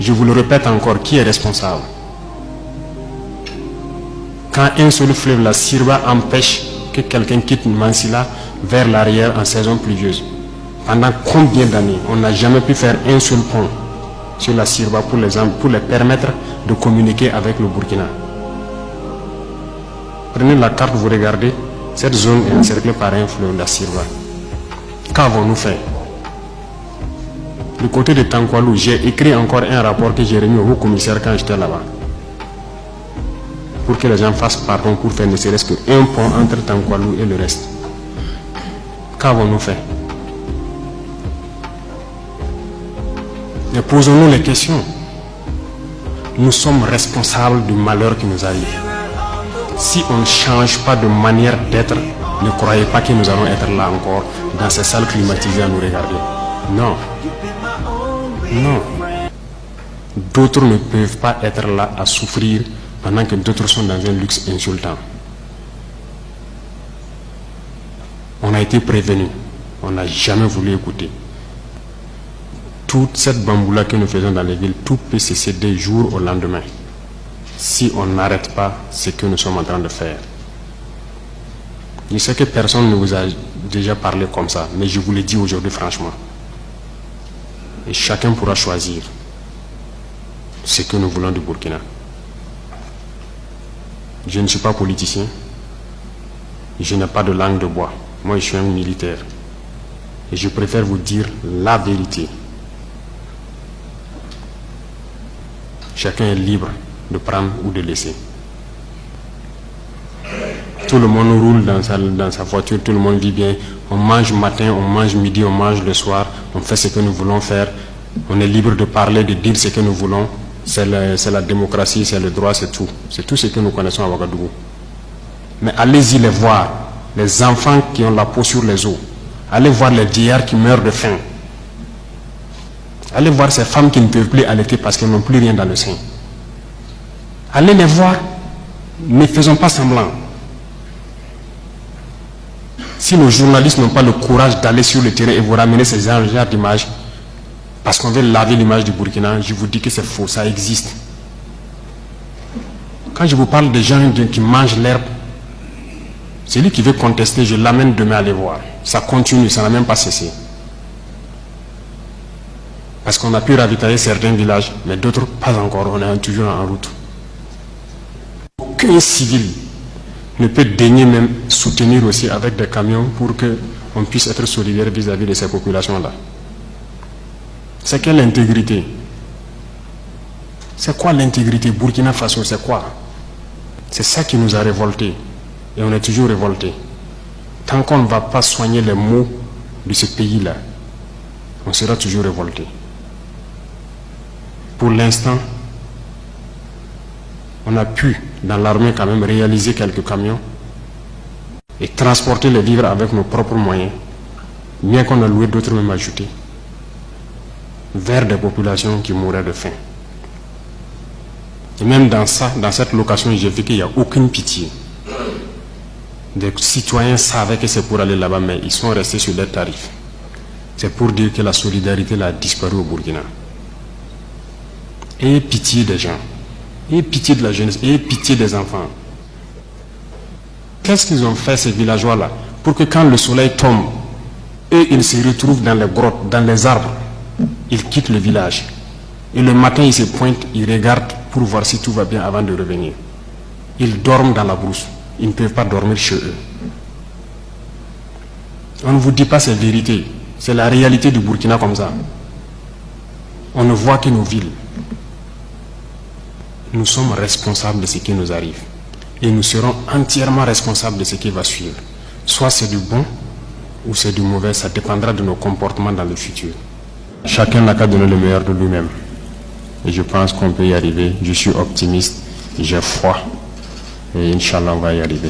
Je vous le répète encore, qui est responsable? Quand un seul fleuve, la Sirva, empêche que quelqu'un quitte Mansilla vers l'arrière en saison pluvieuse, pendant combien d'années on n'a jamais pu faire un seul pont sur la Sirva pour les permettre de communiquer avec le Burkina? Prenez la carte, vous regardez, cette zone est encerclée par un fleuve, la Sirva. Qu'avons-nous fait? Du côté de Tankwalou, j'ai écrit encore un rapport que j'ai remis au haut-commissaire quand j'étais là-bas, pour que les gens fassent pardon pour faire ne serait-ce qu'un pont entre Tankwalou et le reste. Qu'avons-nous fait? Mais posons-nous les questions. Nous sommes responsables du malheur qui nous arrive. Si on ne change pas de manière d'être, ne croyez pas que nous allons être là encore, dans ces salles climatisées à nous regarder. Non. Non. D'autres ne peuvent pas être là à souffrir pendant que d'autres sont dans un luxe insultant. On a été prévenus. On n'a jamais voulu écouter. Toute cette bamboula que nous faisons dans les villes, tout peut cesser d'un jour au lendemain, si on n'arrête pas ce que nous sommes en train de faire. Je sais que personne ne vous a déjà parlé comme ça, mais je vous le dis aujourd'hui franchement. Et chacun pourra choisir ce que nous voulons du Burkina. Je ne suis pas politicien. Je n'ai pas de langue de bois. Moi, je suis un militaire. Et je préfère vous dire la vérité. Chacun est libre de prendre ou de laisser. Tout le monde roule dans sa voiture, tout le monde vit bien. On mange matin, on mange midi, on mange le soir. On fait ce que nous voulons faire. On est libre de parler, de dire ce que nous voulons. C'est la démocratie, c'est le droit, c'est tout. C'est tout ce que nous connaissons à Ouagadougou. Mais allez-y les voir, les enfants qui ont la peau sur les os. Allez voir les vieillards qui meurent de faim. Allez voir ces femmes qui ne peuvent plus allaiter parce qu'elles n'ont plus rien dans le sein. Allez les voir, ne faisons pas semblant. Si nos journalistes n'ont pas le courage d'aller sur le terrain et vous ramener ces genres d'images, parce qu'on veut laver l'image du Burkina, je vous dis que c'est faux, ça existe. Quand je vous parle des gens qui mangent l'herbe, celui qui veut contester, je l'amène demain à les voir. Ça continue, ça n'a même pas cessé. Parce qu'on a pu ravitailler certains villages, mais d'autres pas encore, on est toujours en route. Aucun civil ne peut daigner même soutenir aussi avec des camions pour qu'on puisse être solidaire vis-à-vis de ces populations-là. C'est quelle intégrité? C'est quoi l'intégrité? Burkina Faso, c'est quoi? C'est ça qui nous a révoltés. Et on est toujours révoltés. Tant qu'on ne va pas soigner les maux de ce pays-là, on sera toujours révoltés. Pour l'instant, on a pu, dans l'armée quand même, réaliser quelques camions et transporter les vivres avec nos propres moyens, bien qu'on a loué d'autres même ajoutés, vers des populations qui mouraient de faim. Et même dans cette location, j'ai vu qu'il n'y a aucune pitié. Des citoyens savaient que c'est pour aller là-bas, mais ils sont restés sur des tarifs. C'est pour dire que la solidarité a disparu au Burkina. Ayez pitié des gens, ayez pitié de la jeunesse, ayez pitié des enfants. Qu'est-ce qu'ils ont fait ces villageois-là pour que quand le soleil tombe, eux ils se retrouvent dans les grottes, dans les arbres, ils quittent le village. Et le matin ils se pointent, ils regardent pour voir si tout va bien avant de revenir. Ils dorment dans la brousse, ils ne peuvent pas dormir chez eux. On ne vous dit pas ces vérités, c'est la réalité du Burkina comme ça. On ne voit que nos villes. Nous sommes responsables de ce qui nous arrive. Et nous serons entièrement responsables de ce qui va suivre. Soit c'est du bon ou c'est du mauvais, ça dépendra de nos comportements dans le futur. Chacun n'a qu'à donner le meilleur de lui-même. Et je pense qu'on peut y arriver. Je suis optimiste, j'ai foi. Et Inch'Allah, on va y arriver.